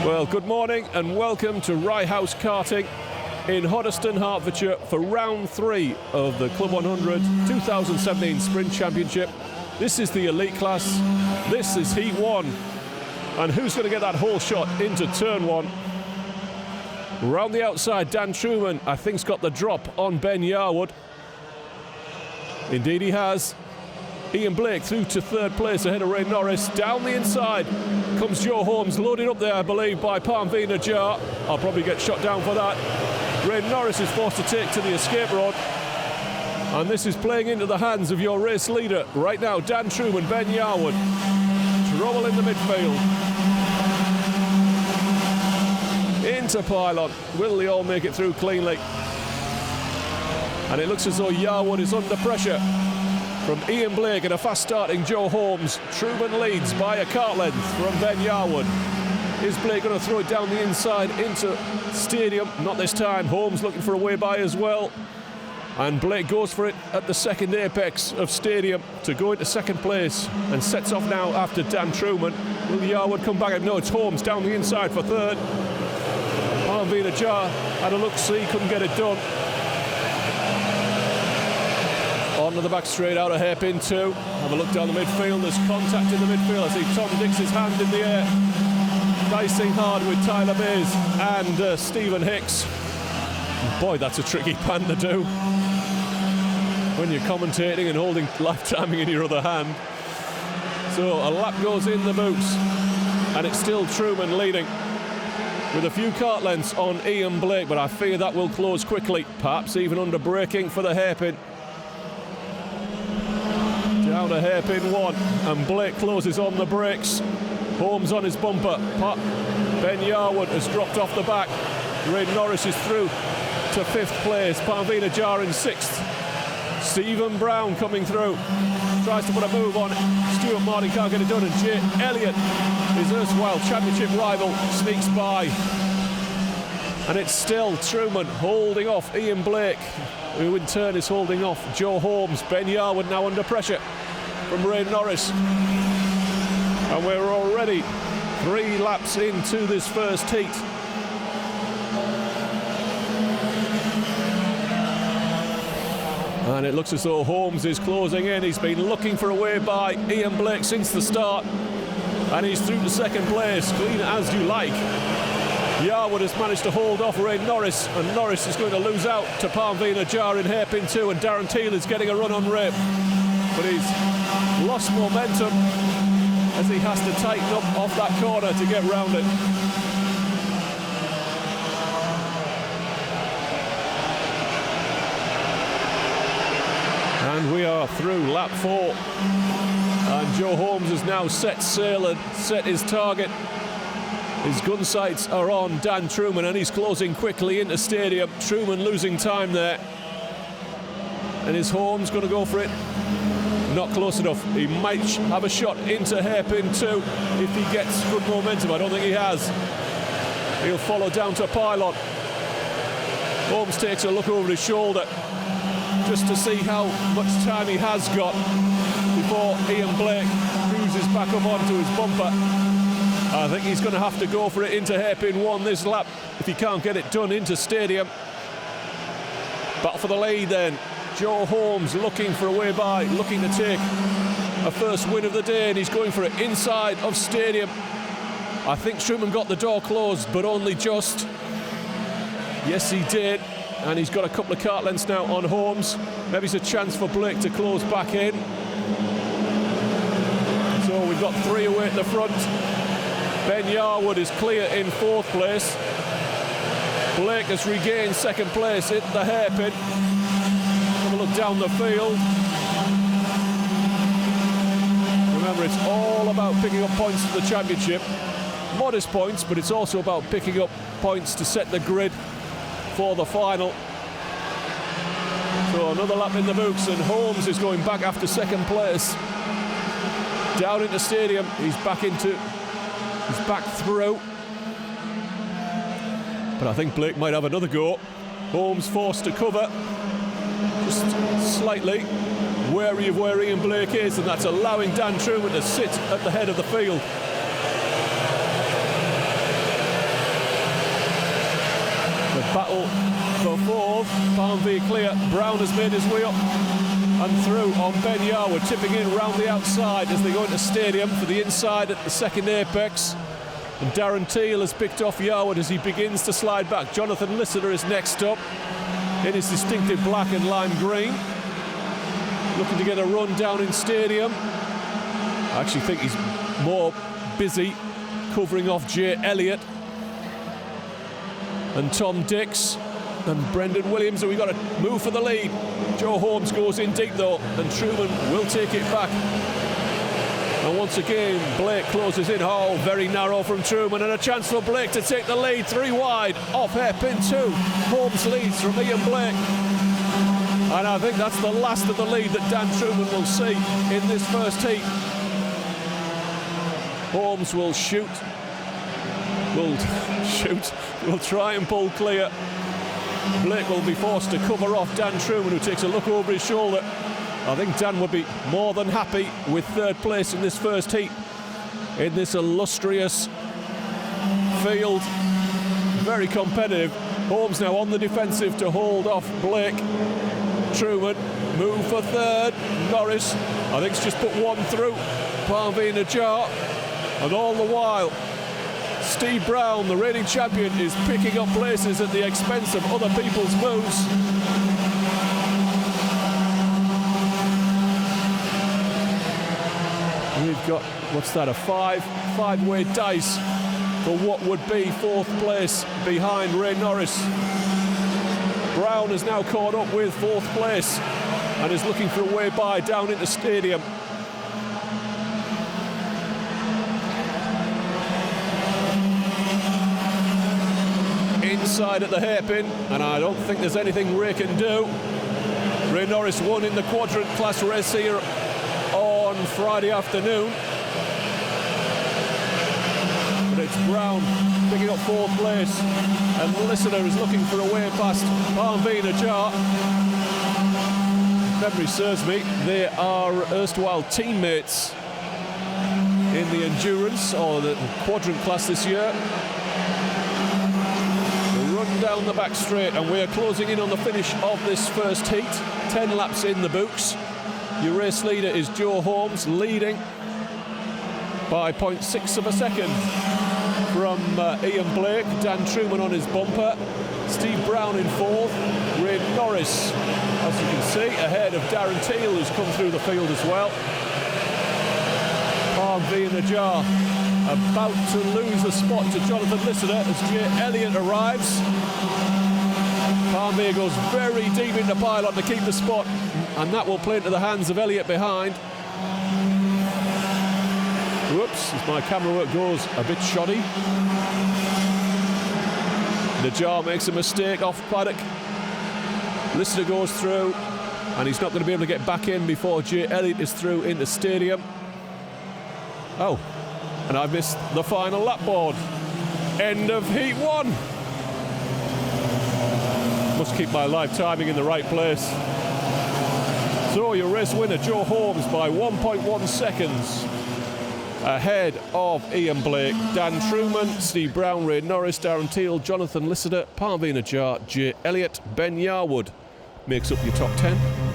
Well, good morning and welcome to Rye House Karting in Hoddesdon, Hertfordshire for round 3 of the Club 100 2017 Sprint Championship. This is the elite class. This is Heat 1. And who's going to get that whole shot into turn 1? Round the outside, Dan Truman, I think, has got the drop on Ben Yarwood. Indeed he has. Ian Blake through to third place ahead of Ray Norris. Down the inside comes Joe Holmes, loaded up there, I believe, by Parmveen Jar. I'll probably get shot down for that. Ray Norris is forced to take to the escape road. And this is playing into the hands of your race leader right now, Dan Truman, Ben Yarwood. Trouble in the midfield. Into pylon. Will they all make it through cleanly? And it looks as though Yarwood is under pressure from Ian Blake and a fast-starting Joe Holmes. Truman leads by a kart length from Ben Yarwood. Is Blake going to throw it down the inside into Stadium? Not this time. Holmes looking for a way by as well. And Blake goes for it at the second apex of Stadium to go into second place and sets off now after Dan Truman. Will Yarwood come back? No, it's Holmes down the inside for third. Parmveen Jar had a look-see, couldn't get it done. Onto the back straight out of hairpin 2. Have a look down the midfield. There's contact in the midfield. I see Tom Dix's hand in the air, dicing hard with Tyler Mays and Stephen Hicks. Boy, that's a tricky pan to do when you're commentating and holding live timing in your other hand. So a lap goes in the boots, and it's still Truman leading with a few kart lengths on Ian Blake, but I fear that will close quickly, perhaps even under braking for the hairpin. Down to hairpin 1, and Blake closes on the brakes. Holmes on his bumper. Ben Yarwood has dropped off the back. Ray Norris is through to 5th place. Parmveen Jar in 6th. Stephen Brown coming through. Tries to put a move on it. Stuart Martin can't get it done, and Jay Elliott, his erstwhile championship rival, sneaks by. And it's still Truman holding off Ian Blake, who in turn is holding off Joe Holmes. Ben Yarwood now under pressure from Ray Norris. And we're already 3 laps into this first heat. And it looks as though Holmes is closing in. He's been looking for a way by Ian Blake since the start. And he's through to second place, clean as you like. Yarwood has managed to hold off Ray Norris, and Norris is going to lose out to Parmveen Jar in hairpin 2, and Darren Teal is getting a run on Ray. But he's lost momentum as he has to tighten up off that corner to get round it. And we are through lap 4. And Joe Holmes has now set sail and set his target. His gun sights are on Dan Truman, and he's closing quickly into Stadium. Truman losing time there. And is Holmes going to go for it? Not close enough. He might have a shot into hairpin 2 if he gets good momentum. I don't think he has. He'll follow down to pylon. Holmes takes a look over his shoulder just to see how much time he has got before Ian Blake cruises back up onto his bumper. I think he's going to have to go for it into hairpin 1 this lap if he can't get it done into Stadium. Battle for the lead then. Joe Holmes looking for a way by, looking to take a first win of the day, and he's going for it inside of Stadium. I think Truman got the door closed, but only just. Yes, he did. And he's got a couple of kart lengths now on Holmes. Maybe it's a chance for Blake to close back in. So we've got 3 away at the front. Ben Yarwood is clear in 4th place. Blake has regained 2nd place at the hairpin. Have a look down the field. Remember, it's all about picking up points for the championship. Modest points, but it's also about picking up points to set the grid for the final. So another lap in the books, and Holmes is going back after 2nd place. Down into Stadium, he's back through. But I think Blake might have another go. Holmes forced to cover, just slightly wary of where Ian Blake is, and that's allowing Dan Truman to sit at the head of the field. The battle for fourth. Palmville clear. Brown has made his way up and through on Ben Yarwood, tipping in round the outside as they go into stadium for the inside at the second apex. And Darren Teal has picked off Yarwood as he begins to slide back. Jonathan Listener is next up in his distinctive black and lime green, looking to get a run down in stadium. I actually think he's more busy covering off Jay Elliott and Tom Dix and Brendan Williams, and we've got to move for the lead. Joe Holmes goes in deep though, and Truman will take it back. And once again, Blake closes in. Oh, very narrow from Truman, and a chance for Blake to take the lead. 3 wide, off hairpin 2. Holmes leads from Ian Blake. And I think that's the last of the lead that Dan Truman will see in this first heat. Holmes will will try and pull clear. Blake will be forced to cover off Dan Truman, who takes a look over his shoulder. I think Dan would be more than happy with third place in this first heat in this illustrious field. Very competitive. Holmes now on the defensive to hold off Blake. Truman move for third. Norris, I think, has just put one through. Palmville in a jar. And all the while, Steve Brown, the reigning champion, is picking up places at the expense of other people's moves. We've got, what's that, a five-way dice for what would be fourth place behind Ray Norris. Brown has now caught up with fourth place and is looking for a way by down into stadium. Inside at the hairpin, and I don't think there's anything Ray can do. Ray Norris won in the quadrant class race here on Friday afternoon. But it's Brown picking up fourth place, and Listener is looking for a way past Palmville in a jar. If memory serves me, they are erstwhile teammates in the endurance or the quadrant class this year. Run down the back straight, and we're closing in on the finish of this first heat. 10 laps in the books. Your race leader is Joe Holmes, leading by 0.6 of a second from Ian Blake. Dan Truman on his bumper. Steve Brown in fourth. Ray Norris, as you can see, ahead of Darren Teal, who's come through the field as well. Palmville in a jar, about to lose a spot to Jonathan Listener as Jay Elliott arrives. Palmville goes very deep in the pylon to keep the spot, and that will play into the hands of Elliott behind. Whoops, as my camera work goes a bit shoddy. Najjar makes a mistake off paddock. Listener goes through, and he's not going to be able to get back in before Jay Elliott is through into stadium. Oh, and I've missed the final lap board. End of heat 1. Must keep my live timing in the right place. So your race winner, Joe Holmes, by 1.1 seconds ahead of Ian Blake, Dan Truman, Steve Brown, Ray Norris, Darren Teal, Jonathan Listener, Palmville in a jar, Jay Elliott, Ben Yarwood makes up your top 10.